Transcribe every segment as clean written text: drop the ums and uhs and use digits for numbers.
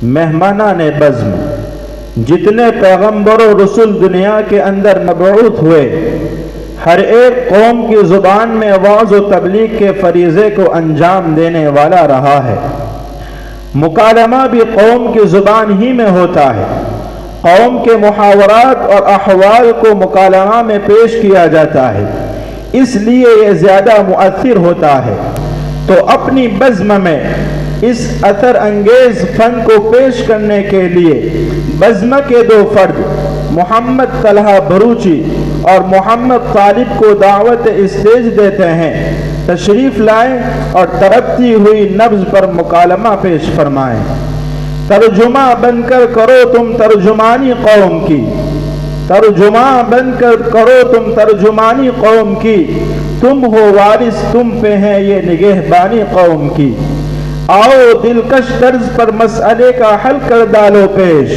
مہمانان بزم، جتنے پیغمبر و رسول دنیا کے اندر مبعوث ہوئے، ہر ایک قوم کی زبان میں وعظ و تبلیغ کے فریضے کو انجام دینے والا رہا ہے۔ مکالمہ بھی قوم کی زبان ہی میں ہوتا ہے۔ قوم کے محاورات اور احوال کو مکالمہ میں پیش کیا جاتا ہے، اس لیے یہ زیادہ مؤثر ہوتا ہے۔ تو اپنی بزم میں اس اثر انگیز فن کو پیش کرنے کے لیے بزم کے دو فرد محمد طلحہ بھروچی اور محمد طالب کو دعوت اسٹیج دیتے ہیں، تشریف لائیں اور ترقتی ہوئی نبض پر مکالمہ پیش فرمائیں۔ ترجمہ بن کر کرو تم ترجمانی قوم کی، ترجمہ بن کر کرو تم ترجمانی قوم کی، تم ہو وارث تم پہ ہیں یہ نگہبانی قوم کی۔ آؤ دلکش طرز پر مسئلے کا حل کر ڈالو پیش،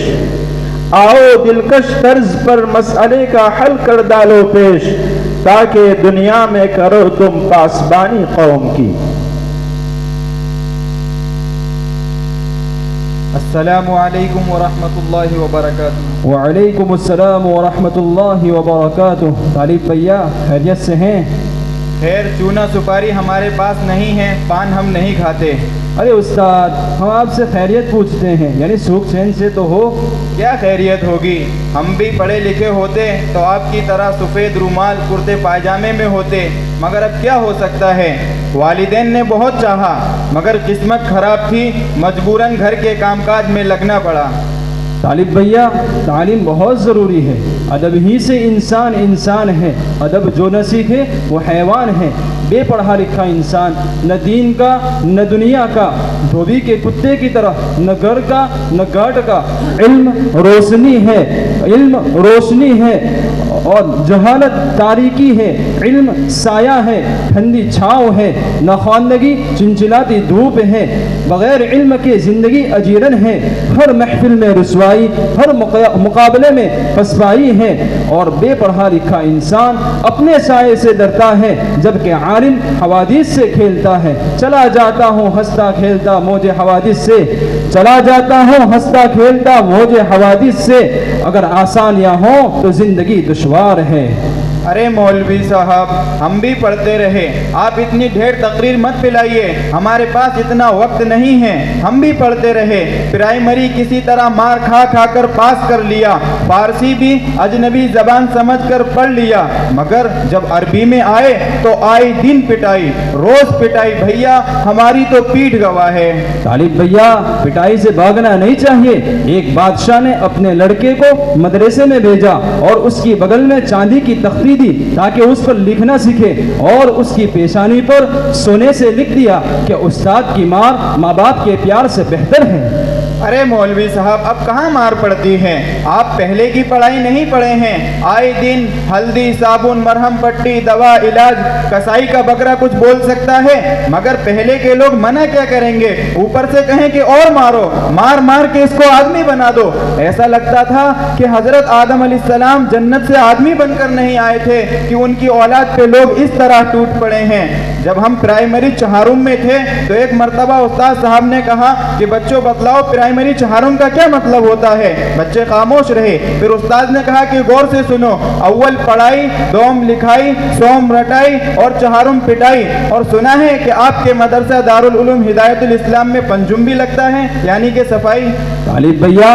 آؤ دلکش طرز پر مسئلے کا حل کر ڈالو پیش، تاکہ دنیا میں کرو تم پاسبانی قوم کی۔ السلام علیکم ورحمۃ اللہ وبرکاتہ۔ وعلیکم السلام ورحمۃ اللہ وبرکاتہ۔ طالب بھیا خیریت سے ہیں؟ خیر، چونا سپاری ہمارے پاس نہیں ہے، پان ہم نہیں کھاتے۔ ارے استاد، ہم آپ سے خیریت پوچھتے ہیں، یعنی سوکھ چین سے تو ہو؟ کیا خیریت ہوگی، ہم بھی پڑھے لکھے ہوتے تو آپ کی طرح سفید رومال کرتے پائجامے میں ہوتے، مگر اب کیا ہو سکتا ہے، والدین نے بہت چاہا مگر قسمت خراب تھی، مجبوراً گھر کے کام کاج میں لگنا پڑا۔ طالب بھیا تعلیم بہت ضروری ہے، ادب ہی سے انسان انسان ہے، ادب جو نہ سیکھے وہ حیوان ہے۔ بے پڑھا لکھا انسان نہ دین کا نہ دنیا کا، دھوبی کے کتے کی طرح نہ گھر کا نہ گھاٹ کا۔ علم روشنی ہے، علم روشنی ہے اور جہالت تاریکی ہے، علم سایہ ہے ٹھنڈی چھاؤں ہے، نہ خواندگی چنچلاتی دھوپ ہے، بغیر علم کے زندگی اجیرن ہے، ہر محفل میں رسوائی، ہر مقابلے میں پسپائی ہے، اور بے پڑھا لکھا انسان اپنے سائے سے ڈرتا ہے، جبکہ عالم حوادث سے کھیلتا ہے۔ چلا جاتا ہوں ہنستا کھیلتا موج حوادث سے، چلا جاتا ہوں ہنستا کھیلتا موج حوادث سے، اگر آسانیاں ہوں تو زندگی دشوار ہے۔ ارے مولوی صاحب، ہم بھی پڑھتے رہے، آپ اتنی ڈھیر تقریر مت پلائیے، ہمارے پاس اتنا وقت نہیں ہے۔ ہم بھی پڑھتے رہے، پرائمری کسی طرح مار کھا کھا کر پاس کر لیا، فارسی بھی اجنبی زبان سمجھ کر پڑھ لیا، مگر جب عربی میں آئے تو آئے دن پٹائی، روز پٹائی، بھیا ہماری تو پیٹھ گواہ ہے۔ طالب بھیا پٹائی سے بھاگنا نہیں چاہیے۔ ایک بادشاہ نے اپنے لڑکے کو مدرسے میں بھیجا اور اس کی بغل میں چاندی کی تختی دی تاکہ اس پر لکھنا سیکھے، اور اس کی پیشانی پر سونے سے لکھ دیا کہ استاد کی مار ماں باپ کے پیار سے بہتر ہے۔ ارے مولوی صاحب، اب کہاں مار پڑتی ہے، آپ پہلے کی پڑھائی نہیں پڑھے ہیں۔ آئے دن ہلدی صابن مرہم پٹی دوا علاج، کسائی کا بکرا کچھ بول سکتا ہے، مگر پہلے کے لوگ منع کیا کریں گے، اوپر سے کہیں کہ اور مارو، مار مار کے اس کو آدمی بنا دو۔ ایسا لگتا تھا کہ حضرت آدم علیہ السلام جنت سے آدمی بن کر نہیں آئے تھے کہ ان کی اولاد پہ لوگ اس طرح ٹوٹ پڑے ہیں۔ جب ہم پرائمری چہارم میں تھے تو ایک مرتبہ استاد صاحب نے کہا کہ بچوں بتلاؤ پرائمری چہارم کا کیا مطلب ہوتا ہے، بچے خاموش رہے۔ پھر استاد نے کہا کہ غور سے سنو، اول پڑھائی، دوم لکھائی، سوم رٹائی اور چہارم پٹائی۔ اور سنا ہے کہ آپ کے مدرسہ دارالعلوم ہدایت الاسلام میں پنجم بھی لگتا ہے، یعنی کہ صفائی۔ طالب بھیا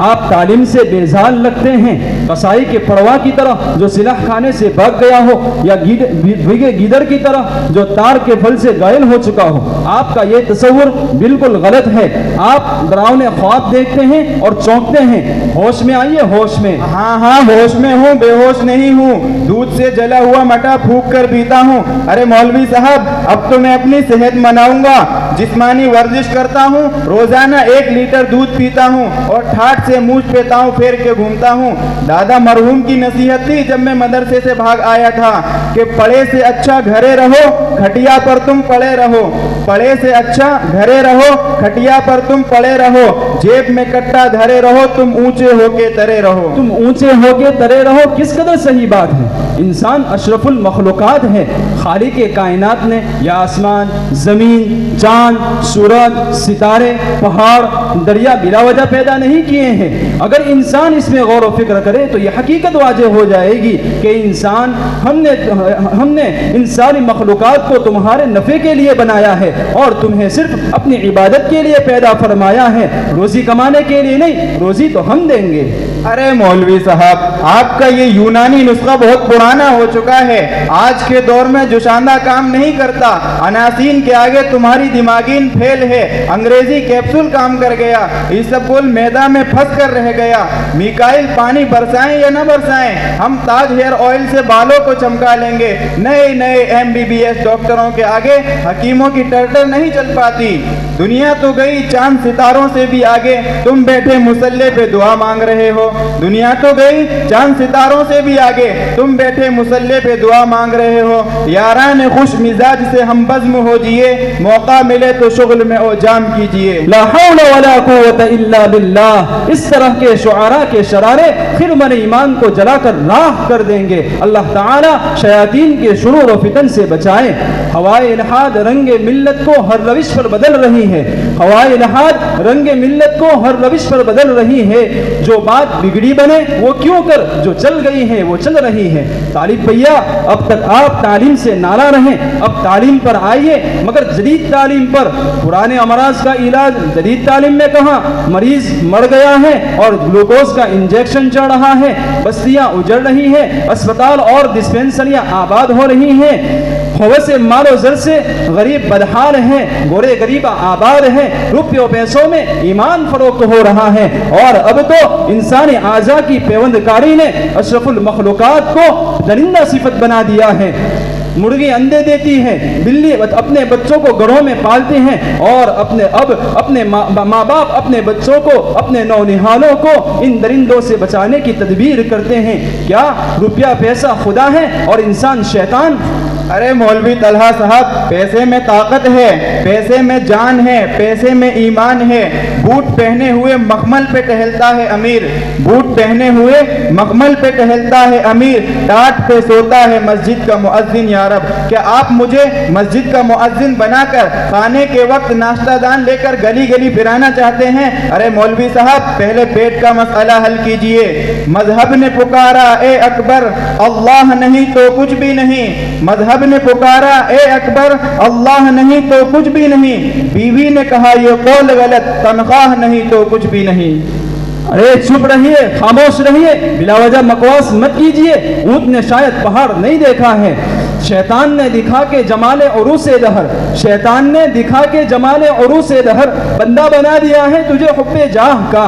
آپ تعلیم سے بیزار لگتے ہیں، قصائی کے پڑوا کی طرح جو سلاح خانے سے بھاگ گیا ہو، یا بھیگے گیدڑ کی طرح جو تار کے پھل سے گائل ہو چکا ہو۔ آپ کا یہ تصور بالکل غلط ہے، آپ ڈراؤنے خواب دیکھتے ہیں اور چونکتے ہیں۔ ہوش میں آئیے، ہوش میں۔ ہاں ہاں ہوش میں ہوں، بے ہوش نہیں ہوں، دودھ سے جلا ہوا مٹا پھونک کر پیتا ہوں۔ ارے مولوی صاحب، اب تو میں اپنی صحت مناؤں گا، جسمانی ورزش کرتا ہوں، روزانہ 1 لیٹر دودھ پیتا ہوں اور ٹھاٹ سے مونچھ پہ تاؤں پھیر کے گھومتا ہوں۔ دادا مرحوم کی نصیحت تھی جب میں مدرسے سے بھاگ آیا تھا کہ پڑھے سے اچھا گھرے رہو، کھٹیا پر تم پڑے رہو، پڑھے سے اچھا گھرے رہو، کھٹیا پر تم پڑے رہو، جیب میں کٹا دھرے رہو، تم اونچے ہو کے ترے رہو۔ تم اونچے ہو کے ترے رہو، کس قدر صحیح بات ہے۔ इंसान अशरफुल मखलूक़ात है। खालिक कायनात ने या आसमान, ज़मीन, चाँद, सूरज, सितारे, पहाड़, दरिया बिला वजह पैदा नहीं किए हैं। अगर इंसान इसमें गौर व फिक्र करे तो यह हकीकत वाज़ेह हो जाएगी कि इंसान हमने इन सारी मखलूक़ात को तुम्हारे नफ़े के लिए बनाया है और तुम्हें सिर्फ अपनी इबादत के लिए पैदा फरमाया है, रोज़ी कमाने के लिए नहीं। रोज़ी तो हम देंगे। अरे मौलवी साहब, आपका ये यूनानी नुस्खा बहुत पुराना हो चुका है। आज के दौर में जोशांदा काम नहीं करता। अनासीन के आगे तुम्हारी दिमागीन फेल है। अंग्रेजी कैप्सूल काम कर गया, इसबगोल मैदा में फंस कर रह गया। मिकाइल पानी बरसाएं या न बरसाएं, हम ताज हेयर ऑयल से बालों को चमका लेंगे। नए नए MBBS डॉक्टरों के आगे हकीमों की टर्टर नहीं चल पाती। दुनिया तो गई चांद सितारों से भी आगे, तुम बैठे मुसल्ले पे दुआ मांग रहे हो। दुनिया तो गई चांद सितारों से भी आगे, तुम बैठे मुसल्ले पे दुआ मांग रहे हो। यारान खुश मिजाज से हम बज़्म हो जिए, मौका मिले तो शुगल में ओ जाम कीजिए। ला हौला वला कुव्वता इल्ला बिल्लाह। इस तरह के शुआरा के शरारे खिरमन ईमान को जलाकर राख कर देंगे। अल्लाह ताला शयातीन के शुरूर व फितन से बचाए। हवाए इल्हाद रंगे मिल्लत को हर रविश पर बदल रही है। हवाए इल्हाद रंगे मिल्लत को हर रविश पर बदल रही है। जो बात बिगड़ी बने वो क्यों कर, जो चल गई है वो चल रही है। तालिब भैया, अब तक आप तालीम से नारा रहें, अब तालीम पर आइए, मगर जदीद तालीम पर। पुराने अमराज का इलाज जदीद तालीम में कहाँ? मरीज मर गया है और ग्लूकोज का इंजेक्शन चढ़ रहा है, बस्तियां उजड़ रही है, अस्पताल और डिस्पेंसरियां आबाद हो रही हैं। से मालो जर से गरीब बदहाल हैं, गोरे गरीबा आबाद हैं, रुपयों पैसों में ईमान फरोख्त हो रहा है। और अब तो इंसानी आज़ा की पेवंदकारी ने अशरफुल मखलूक़ात को दरिंदा सिफत बना दिया है। मुर्गी अंडे देती है, बिल्ली अपने बच्चों को घरों में पालते हैं और अपने माँ बाप अपने बच्चों को, अपने नौनिहालों को इन दरिंदों से बचाने की तदबीर करते हैं। क्या रुपया पैसा खुदा है और इंसान शैतान? अरे मौलवी तलहा साहब, पैसे में ताकत है, पैसे में जान है, पैसे में ईमान है। बूट पहने हुए मखमल पे टहलता है अमीर, बूट पहने हुए मखमल पे टहलता है अमीर, टाट पे सोता है मस्जिद का मुअज्जिन। या रब, क्या आप मुझे मस्जिद का मुअज्जिन बनाकर खाने के वक्त नाश्ता दान लेकर गली गली फिराना चाहते हैं? अरे मौलवी साहब, पहले पेट का मसला हल कीजिए। मजहब ने पुकारा ए अकबर, अल्लाह नहीं तो कुछ भी नहीं। मजहब ने पुकारा ए अकबर, अल्लाह नहीं तो कुछ भी नहीं। बीवी ने कहा ये कौल गलत, तनख्वाह नहीं तो कुछ भी नहीं। अरे चुप रहिए, खामोश रहिए, बिला वजह बकवास मत कीजिए। ऊंट ने शायद पहाड़ नहीं देखा है। शैतान ने दिखा के जमाले उरूसे दहर, शैतान ने दिखा के जमाले उरूसे दहर बंदा बना दिया है तुझे हुब्बे जाह का।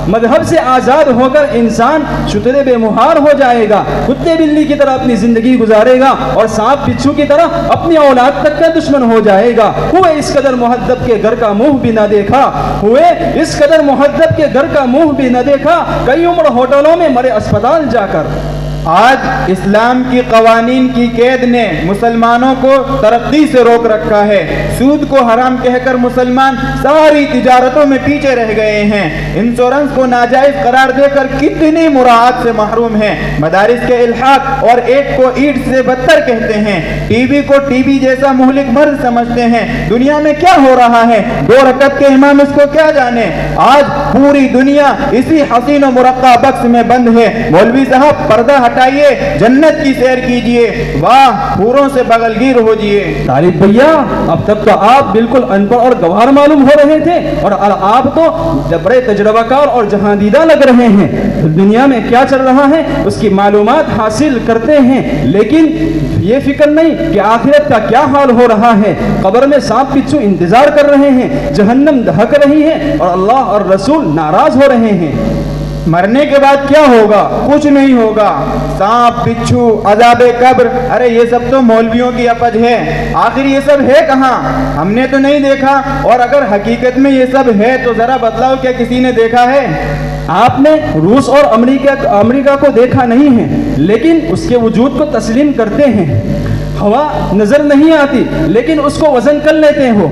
मजहब से आज़ाद होकर इंसान शुतरे बेमुहार हो जाएगा, कुत्ते बिल्ली की तरह अपनी जिंदगी गुजारेगा और सांप बिच्छू की तरह अपनी औलाद तक का दुश्मन हो जाएगा। हुए इस कदर मुहद्दब के घर का मुंह भी न देखा, हुए इस कदर मुहद्दब के घर का मुंह भी न देखा, कई उम्र होटलों में मरे अस्पताल जाकर। आज इस्लाम की कवानीन की कैद ने मुसलमानों को तरक्की से रोक रखा है। सूद को हराम कहकर मुसलमान सारी तिजारतों में पीछे रह गए हैं। इंश्योरेंस को नाजायज करार देकर कितनी मुराद से महरूम हैं। मदारिस के इल्हाक और एक को ईद से बदतर कहते हैं। टीबी को टीबी जैसा मुहलिक मर्ज समझते हैं। दुनिया में क्या हो रहा है, 2 रकत के इमाम इसको क्या जाने। आज पूरी दुनिया इसी हसीन और मुरक्का बक्स में बंद है। मौलवी साहब, पर्दा हटाइए, जन्नत की सैर कीजिए, वाह हूरों से बगलगीर हो जिए। तालिब भैया, अब तक तो आप बिल्कुल अनपढ़ और गवार मालूम हो रहे थे और आप तो बड़े तजुर्बाकार और जहांदीदा लग रहे हैं। दुनिया में क्या चल रहा है उसकी मालूमात हासिल करते हैं, लेकिन ये फिक्र नहीं कि आखिरत का क्या हाल हो रहा है। कब्र में सांप बिच्छू इंतजार कर रहे हैं, जहन्नम दहक रही है और अल्लाह और रसूल नाराज हो रहे हैं। मरने के बाद क्या होगा? कुछ नहीं होगा। सांप बिच्छू, अज़ाबे कब्र, अरे ये सब तो मौलवियों की अपज है। आखिर ये सब है कहाँ? हमने तो नहीं देखा। और अगर हकीकत में ये सब है तो जरा बतलाओ, क्या किसी ने देखा है? आपने रूस और अमेरिका को देखा नहीं है, लेकिन उसके वजूद को तस्लीम करते हैं। हवा नजर नहीं आती लेकिन उसको वजन कर लेते हो।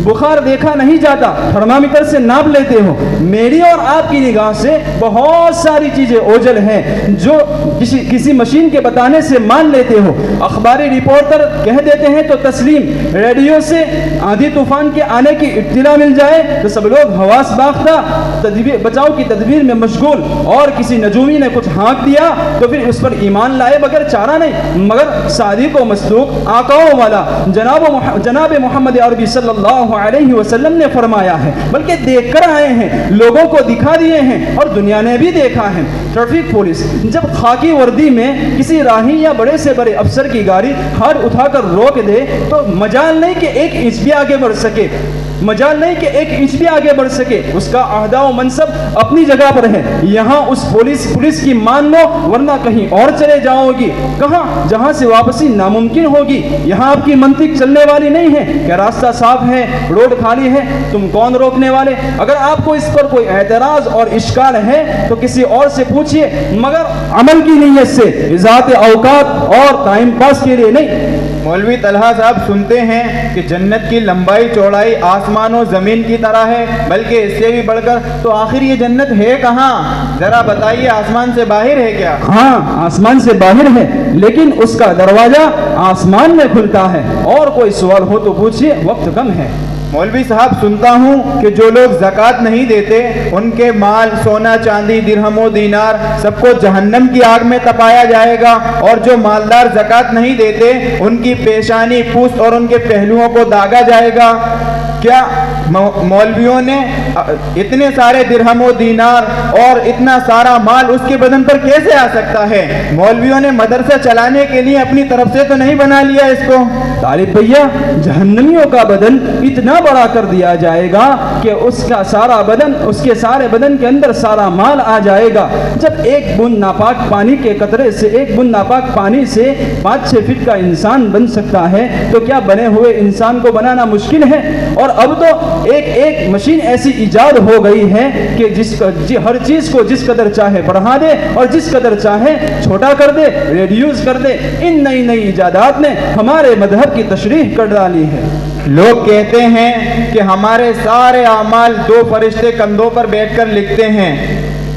बुखार देखा नहीं जाता, थर्मामीटर से नाप लेते हो। मेरी और आपकी निगाह से बहुत सारी चीजें ओझल हैं जो किसी मशीन के बताने से मान लेते हो। अखबारी रिपोर्टर कह देते हैं तो तस्लीम, रेडियो से आंधी तूफान के आने की इत्तला मिल जाए तो सब लोग हवास बाख्ता बचाव की तदबीर में मशगूल, और किसी नजूमी ने कुछ हाँक दिया तो फिर उस पर ईमान लाए बगैर चारा नहीं। मगर सादिक व मसदूक आकाओं वाला जनाब मोहम्मद अरबी सल्लल्लाहु अलैहि वसल्लम ने फरमाया है, बल्कि देख कर आए हैं, लोगों को दिखा दिए हैं और दुनिया ने भी देखा है। ट्रैफिक पुलिस जब खाकी वर्दी में किसी राही या बड़े से बड़े अफसर की गाड़ी हाथ उठाकर रोक दे तो मजाल नहीं कि एक इंच भी आगे बढ़ सके, मजाल नहीं कि एक इंच भी आगे बढ़ सके। उसका अहदा व मनसब अपनी जगह पर है। यहाँ उस पुलिस की मान लो, वरना कहीं और चले जाओगी। कहाँ? जहाँ से वापसी नामुमकिन होगी। यहाँ आपकी मंतिक चलने वाली नहीं है कि रास्ता साफ है, रोड खाली है, तुम कौन रोकने वाले। अगर आपको इस पर कोई एतराज और इश्काल है तो किसी और से पूछिए, मगर अमल की नीयत से, इज़ात औकात और टाइम पास के लिए नहीं। मौलवी तलहा साहब सुनते हैं कि जन्नत की लंबाई चौड़ाई आसमान और ज़मीन की तरह है, बल्कि इससे भी बढ़कर, तो आखिर ये जन्नत है कहाँ? जरा बताइए, आसमान से बाहर है क्या? हाँ, आसमान से बाहर है, लेकिन उसका दरवाजा आसमान में खुलता है। और कोई सवाल हो तो पूछिए, वक्त कम है। मौलवी साहब सुनता हूँ कि जो लोग ज़कात नहीं देते उनके माल, सोना चांदी, दिरहमो दीनार सबको जहन्नम की आग में तपाया जाएगा, और जो मालदार ज़कात नहीं देते उनकी पेशानी, पूछ और उनके पहलुओं को दागा जाएगा। क्या मौलवियों ने इतने सारे दिरहमो दीनार और इतना सारा माल उसके बदन पर कैसे आ सकता है? मौलवियों ने मदरसा चलाने के लिए अपनी तरफ से तो नहीं बना लिया इसको? तालिब भैया, जहन्नमियों का बदन इतना बड़ा कर दिया जाएगा कि उसका सारा बदन, उसके सारे बदन के अंदर सारा माल आ जाएगा। जब एक बूंद नापाक पानी के कतरे से, एक बूंद नापाक पानी से 5-6 फीट का इंसान बन सकता है, तो क्या बने हुए इंसान को बनाना मुश्किल है? और अब तो एक मशीन ऐसी इजाद हो गई है कि हर चीज को जिस कदर चाहे बढ़ा दे और जिस कदर चाहे छोटा कर दे, रिड्यूस कर दे। इन नई इजादात ने हमारे मजहब की तशरीह कर डाली है। लोग कहते हैं कि हमारे सारे अमाल 2 फरिश्ते कंधों पर बैठकर लिखते हैं।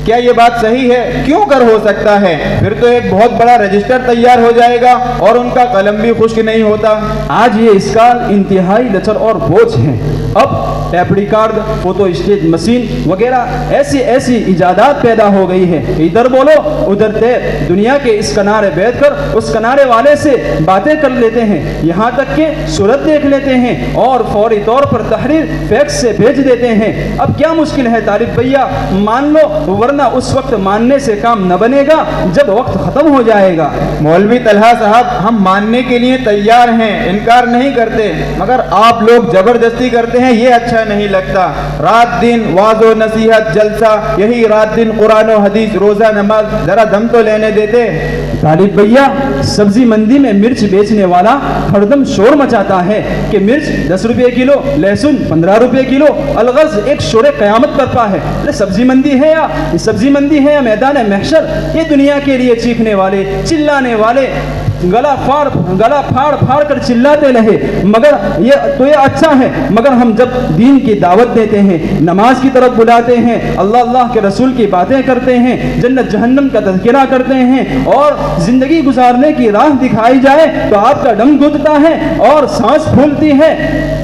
क्या ये बात सही है? क्यों कर हो सकता है? फिर तो एक बहुत बड़ा रजिस्टर तैयार हो जाएगा और उनका कलम भी खुश्क नहीं होता। आज ये इसका इंतहाई लचर और बोझ है। अब tap record, photo state machine वगैरह ऐसी इजादात पैदा हो गई है। इधर बोलो उधर टैप, दुनिया के इस किनारे बैठकर उस किनारे वाले से बातें कर लेते हैं, यहाँ तक कि सूरत देख लेते हैं और फौरी तौर पर तहरीर फैक्स से भेज देते हैं। अब क्या मुश्किल है तारिफ भैया? मान लो, वरना उस वक्त मानने से काम न बनेगा जब वक्त खत्म हो जाएगा। मौलवी तलहा साहब, हम मानने के लिए तैयार हैं, इनकार नहीं करते, मगर आप लोग जबरदस्ती करते हैं, ये अच्छा नहीं लगता। रात दिन वाज़ो नसीहत जलसा, यही रात दिन कुरान और हदीस, रोजा नमाज, जरा दम तो लेने देते। तालिब भैया, सब्जी मंडी में मिर्च बेचने वाला हरदम शोर मचाता है कि मिर्च 10 रुपये किलो, लहसुन 15 रुपये किलो, अलगज एक शोर क़यामत करता है। अरे सब्जी मंडी है या सब्जी मंडी है या मैदान महशर? ये दुनिया के लिए चीखने वाले, चिल्लाने वाले, गला फाड़ कर चिल्लाते रहे। मगर ये अच्छा है, मगर हम जब दीन की दावत देते हैं, नमाज की तरफ बुलाते हैं, अल्लाह के रसूल की बातें करते हैं, जन्नत जहन्नम का तज़किरा करते हैं और ज़िंदगी गुजारने की राह दिखाई जाए तो आपका दम घुटता है और सांस फूलती है।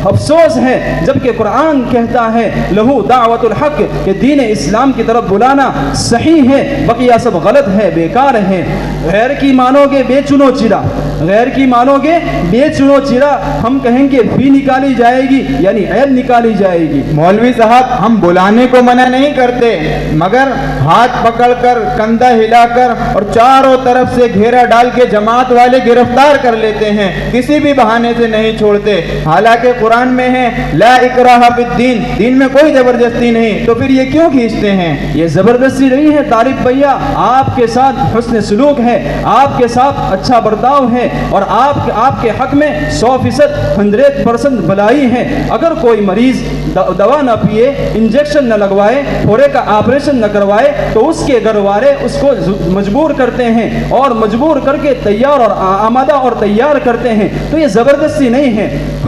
अफसोस है जबकि कुरान कहता है लहू दावतुल हक, कि दीन इस्लाम की तरफ बुलाना सही है, बकिया सब गलत है, बेकार है। गैर की मानोगे बेचुनो चिरा, गैर की मानोगे बेचुनो चिरा, हम कहेंगे फी निकाली जाएगी, यानी ऐब निकाली जाएगी। मौलवी साहब, हम बुलाने को मना नहीं करते, मगर हाथ पकड़कर, कंधा हिलाकर और चारों तरफ से घेरा डाल के जमात वाले गिरफ्तार कर लेते हैं, किसी भी बहाने से नहीं छोड़ते। हालांकि कुरान में है ला इकराहा फिद्दीन, दीन में कोई जबरदस्ती नहीं, तो फिर ये क्यों खींचते हैं? ये जबरदस्ती नहीं है तारिफ भैया, आपके साथ हुस्न सलूक है, आपके साथ अच्छा बर्ताव है और आपके हक में 100% 100% भलाई है। अगर कोई मरीज दवा न पिए, इंजेक्शन न लगवाए, थोड़े का ऑपरेशन न करवाए, तो उसके घर वाले उसको मजबूर करते हैं और मजबूर करके तैयार और आमादा और तैयार करते हैं। तो ये जबरदस्ती नहीं है,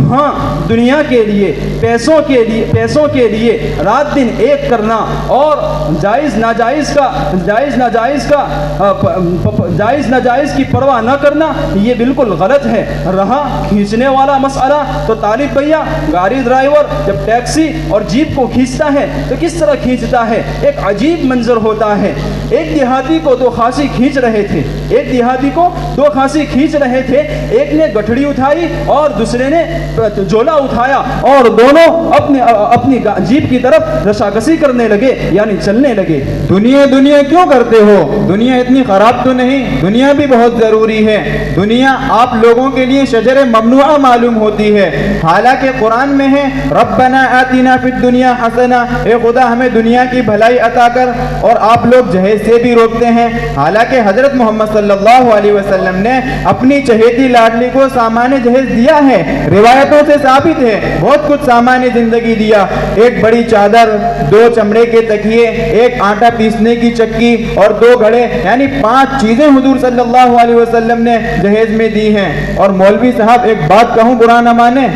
ہاں دنیا کے لیے پیسوں کے لیے رات دن ایک کرنا اور جائز ناجائز کی پرواہ نہ کرنا یہ بالکل غلط ہے۔ رہا کھینچنے والا مسئلہ تو طالب بھیا گاڑی ڈرائیور جب ٹیکسی اور جیپ کو کھینچتا ہے تو کس طرح کھینچتا ہے؟ ایک عجیب منظر ہوتا ہے۔ ایک دیہاتی کو دو خاصی کھینچ رہے تھے، ایک نے گٹھڑی اٹھائی اور دوسرے نے جولا اٹھایا اور دونوں اپنی جیپ کی طرف رشاکشی کرنے لگے، یعنی چلنے لگے۔ دنیا کیوں کرتے ہو؟ دنیا اتنی خراب تو نہیں، دنیا بھی بہت ضروری ہے۔ دنیا آپ لوگوں کے لیے شجر ممنوعہ معلوم ہوتی ہے، حالانکہ قرآن میں ہے ربنا آتنا فی الدنیا حسنہ، اے خدا ہمیں دنیا کی بھلائی عطا کر، اور آپ لوگ جہیز سے بھی روکتے ہیں، حالانکہ حضرت محمد صلی اللہ علیہ وسلم نے اپنی چہیتی لاڈلی کو سامان جہیز دیا ہے۔ روایتوں سے ثابت ہے بہت کچھ سامان زندگی دیا، ایک بڑی چادر، 2 چمڑے کے تکیے، ایک آٹا پیسنے کی چکی اور 2 گھڑے، یعنی 5 چیزیں حضور صلی اللہ علیہ وسلم نے جہیز میں دی ہیں۔ اور مولوی صاحب ایک بات کہوں برا نہ مانے،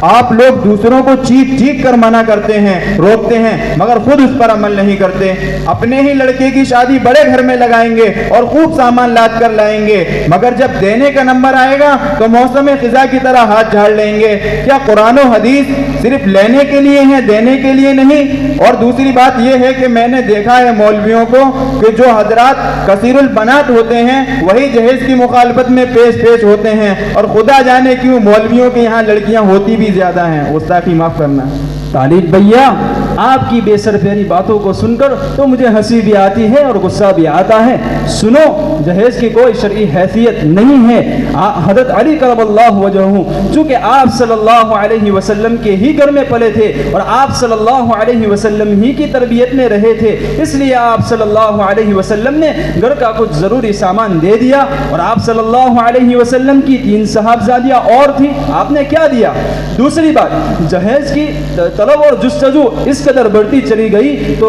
آپ لوگ دوسروں کو چیخ کر منع کرتے ہیں، روکتے ہیں، مگر خود اس پر عمل نہیں کرتے۔ اپنے ہی لڑکے کی شادی بڑے گھر میں لگائیں گے اور خوب سامان لاد کر لائیں گے، مگر جب دینے کا نمبر آئے گا تو موسم خزاں کی طرح ہاتھ جھاڑ لیں گے۔ کیا قرآن و حدیث صرف لینے کے لیے ہیں، دینے کے لیے نہیں؟ اور دوسری بات یہ ہے کہ میں نے دیکھا ہے مولویوں کو کہ جو حضرات کثیر البنات ہوتے ہیں وہی جہیز کی مخالفت میں پیش ہوتے ہیں، اور خدا جانے کیوں مولویوں کے یہاں لڑکیاں ہوتی بھی زیادہ ہیں۔ گستاخی معاف کرنا۔ طالب بھیا آپ کی بے سرپیری باتوں کو سن کر تو مجھے ہنسی بھی آتی ہے اور غصہ بھی آتا ہے۔ سنو، جہیز کی کوئی شرعی حیثیت نہیں ہے۔ حضرت علی کرم اللہ وجہہ چونکہ آپ صلی اللہ علیہ وسلم کے ہی گھر میں پلے تھے اور آپ صلی اللہ علیہ وسلم ہی کی تربیت میں رہے تھے، اس لیے آپ صلی اللہ علیہ وسلم نے گھر کا کچھ ضروری سامان دے دیا، اور آپ صلی اللہ علیہ وسلم کی 3 صاحبزادیاں اور تھیں، آپ نے کیا دیا؟ دوسری بات، جہیز کی طلب اور جستجو اس قدر بڑھتی چلی گئی تو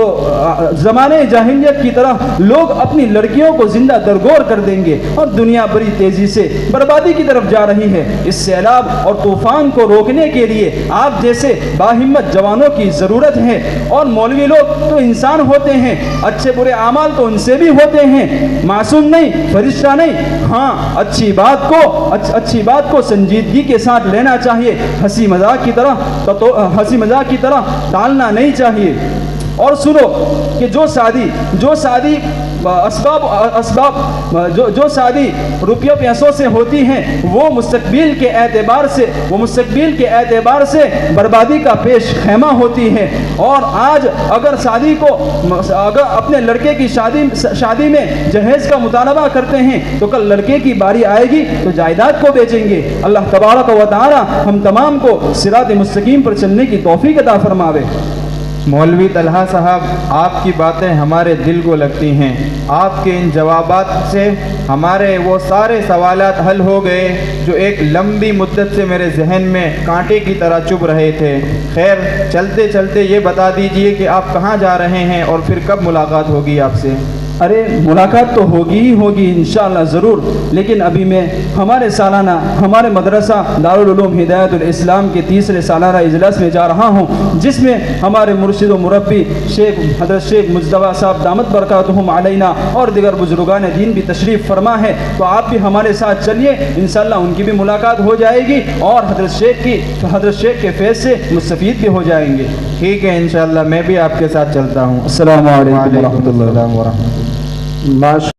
زمانے جاہلیت کی طرح لوگ اپنی لڑکیوں کو زندہ درگور کر دیں گے، اور دنیا بڑی تیزی سے بربادی کی طرف جا رہی ہے۔ اس سیلاب اور طوفان کو روکنے کے لیے آپ جیسے باہمت جوانوں کی ضرورت ہے، اور مولوی لوگ تو انسان ہوتے ہیں، اچھے برے اعمال تو ان سے بھی ہوتے ہیں، معصوم نہیں، فرشتہ نہیں۔ ہاں اچھی بات کو سنجیدگی کے ساتھ لینا چاہیے، ہنسی مذاق کی طرح ٹالنا نہیں چاہیے۔ اور سنو کہ جو شادی روپیوں پیسوں سے ہوتی ہیں وہ مستقبل کے اعتبار سے بربادی کا پیش خیمہ ہوتی ہے۔ اور آج اگر اپنے لڑکے کی شادی میں جہیز کا مطالبہ کرتے ہیں تو کل لڑکے کی باری آئے گی تو جائیداد کو بیچیں گے۔ اللہ تبارک و تعالی ہم تمام کو صراط مستقیم پر چلنے کی توفیق عطا فرماوے۔ مولوی طلحہ صاحب، آپ کی باتیں ہمارے دل کو لگتی ہیں، آپ کے ان جوابات سے ہمارے وہ سارے سوالات حل ہو گئے جو ایک لمبی مدت سے میرے ذہن میں کانٹے کی طرح چبھ رہے تھے۔ خیر، چلتے چلتے یہ بتا دیجئے کہ آپ کہاں جا رہے ہیں اور پھر کب ملاقات ہوگی آپ سے؟ ارے ملاقات تو ہوگی انشاءاللہ ضرور، لیکن ابھی میں ہمارے مدرسہ دارالعلوم ہدایت الاسلام کے 3رے سالانہ اجلاس میں جا رہا ہوں، جس میں ہمارے مرشد و مربی حضرت شیخ مجتبیٰ صاحب دامت برکاتہم علینا اور دیگر بزرگان دین بھی تشریف فرما ہے، تو آپ بھی ہمارے ساتھ چلیے، انشاءاللہ ان کی بھی ملاقات ہو جائے گی اور حضرت شیخ کے فیض سے مستفید بھی ہو جائیں گے۔ ٹھیک ہے، انشاءاللہ میں بھی آپ کے ساتھ چلتا ہوں۔ السلام علیکم ورحمۃ اللہ وبرکاتہ۔